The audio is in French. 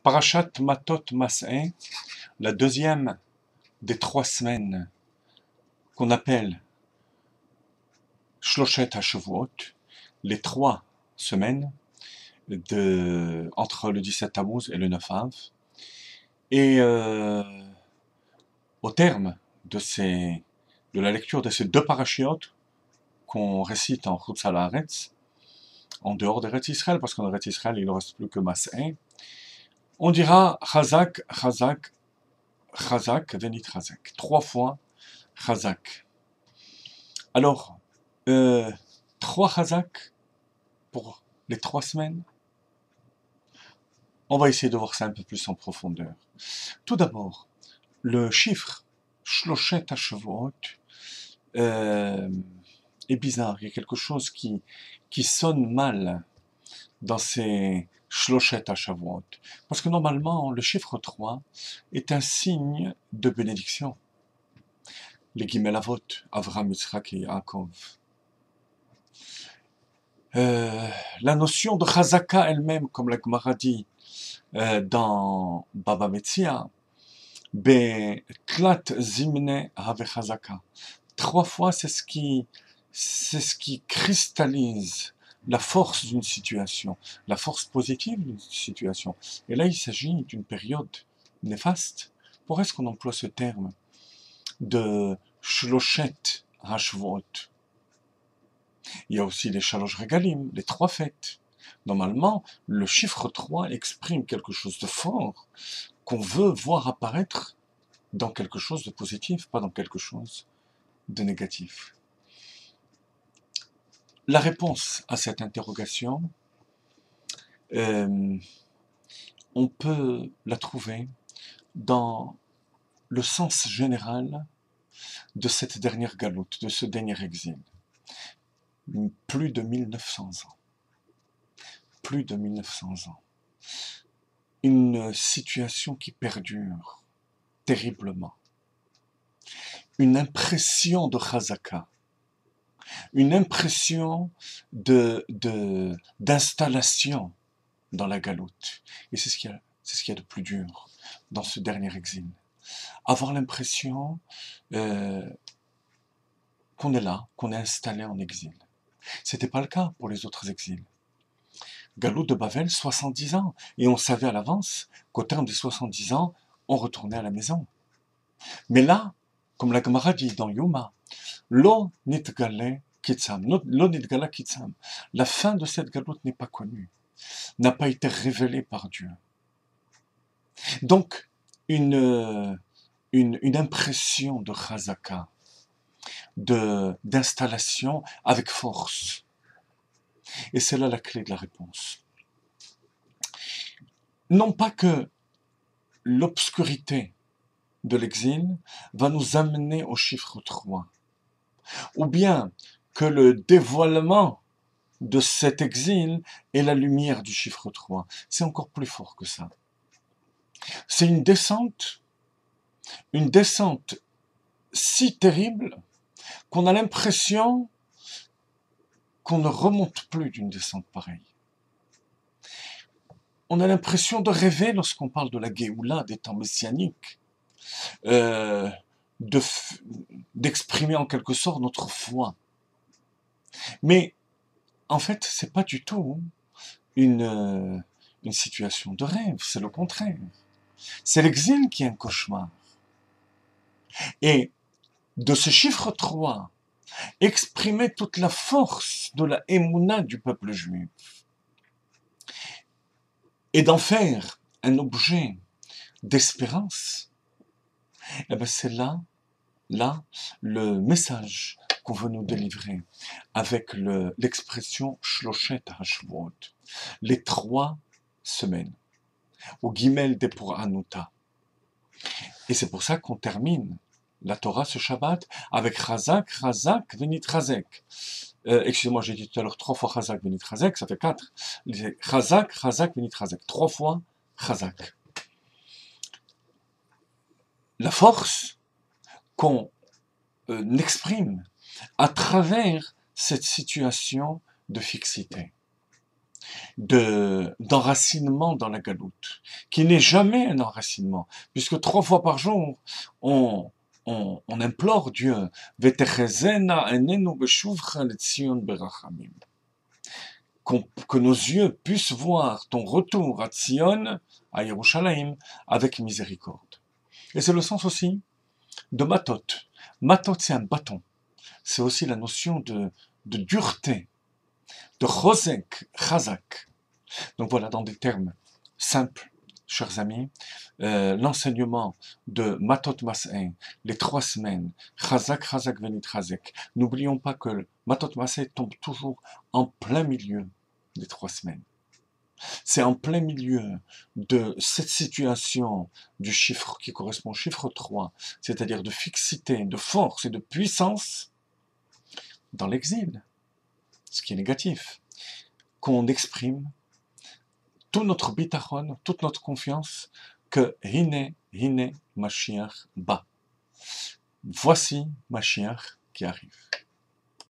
Parashat Matot Mas'eh, la deuxième des 3 semaines qu'on appelle Shloshet HaShavuot, les 3 semaines entre le 17 Tammuz et le 9 Av. Et au terme de la lecture de ces 2 parachiotes qu'on récite en Chutz Haaretz, en dehors d'Eretz Israël, parce qu'en Eretz Israël il ne reste plus que Mas'eh, on dira Chazak, Chazak, Chazak, Venit Chazak. 3 fois Chazak. Alors, 3 Chazak pour les 3 semaines. On va essayer de voir ça un peu plus en profondeur. Tout d'abord, le chiffre Shloshet HaShavuot est bizarre. Il y a quelque chose qui sonne mal dans ces Shloshet HaShavuot. Parce que normalement, le chiffre 3 est un signe de bénédiction. Les Gimel Avot, Avraham, Yitzhak et Yaakov. La notion de Chazaka elle-même, comme la Gemara dit dans Baba Metzia, Tlat Zimne Have Chazaka. 3 fois, c'est ce qui cristallise la force d'une situation, la force positive d'une situation. Et là, il s'agit d'une période néfaste. Pourquoi est-ce qu'on emploie ce terme de Shloshet HaShavuot? Il y a aussi les Shalosh Regalim, les 3 fêtes. Normalement, le chiffre 3 exprime quelque chose de fort qu'on veut voir apparaître dans quelque chose de positif, pas dans quelque chose de négatif. La réponse à cette interrogation, on peut la trouver dans le sens général de cette dernière galoute, de ce dernier exil. Plus de 1900 ans. Plus de 1900 ans. Une situation qui perdure terriblement. Une impression de Chazaka. Une impression d'installation dans la galoute. Et c'est ce qu'il y a de plus dur dans ce dernier exil. Avoir l'impression qu'on est là, qu'on est installé en exil. C'était pas le cas pour les autres exils. Galoute de Bavel, 70 ans. Et on savait à l'avance qu'au terme des 70 ans, on retournait à la maison. Mais là, comme la Gemara dit dans Yoma, Lo nitgala kitsam. La fin de cette galoute n'est pas connue, n'a pas été révélée par Dieu. Donc, une impression de chazaka, d'installation avec force. Et c'est là la clé de la réponse. Non pas que l'obscurité de l'exil va nous amener au chiffre 3, ou bien que le dévoilement de cet exil est la lumière du chiffre 3. C'est encore plus fort que ça. C'est une descente si terrible qu'on a l'impression qu'on ne remonte plus d'une descente pareille. On a l'impression de rêver lorsqu'on parle de la Géoula, des temps messianiques, d'exprimer en quelque sorte notre foi. Mais en fait, c'est pas du tout une situation de rêve, c'est le contraire. C'est l'exil qui est un cauchemar. Et de ce chiffre 3, exprimer toute la force de la émouna du peuple juif et d'en faire un objet d'espérance, eh bien c'est là le message qu'on veut nous délivrer avec l'expression Shloshet HaShavuot, les 3 semaines, au Gimel de pour Hanuta. Et c'est pour ça qu'on termine la Torah ce Shabbat avec Chazak, Chazak, Venit Chazek. Excusez-moi, j'ai dit tout à l'heure 3 fois Chazak, Venit Chazek, ça fait 4. Chazak, Chazak, Venit Chazek. 3 fois Chazak. La force qu'on exprime à travers cette situation de fixité. d'enracinement dans la galoute, qui n'est jamais un enracinement, puisque 3 fois par jour, on, on implore Dieu, Vetechezena enenu beshuvcha letzion berachamim. Que nos yeux puissent voir ton retour à Tzion, à Yerushalayim, avec miséricorde. Et c'est le sens aussi de matot. Matot, c'est un bâton. C'est aussi la notion de dureté, de chazak. Donc voilà, dans des termes simples, chers amis, l'enseignement de Matot Mas'eh, les 3 semaines, chazak venit chazek. N'oublions pas que Matot Mas'eh tombe toujours en plein milieu des 3 semaines. C'est en plein milieu de cette situation du chiffre qui correspond au chiffre 3, c'est-à-dire de fixité, de force et de puissance dans l'exil, ce qui est négatif, qu'on exprime tout notre bitachon, toute notre confiance que Hine Mashiach ba. Voici Mashiach qui arrive.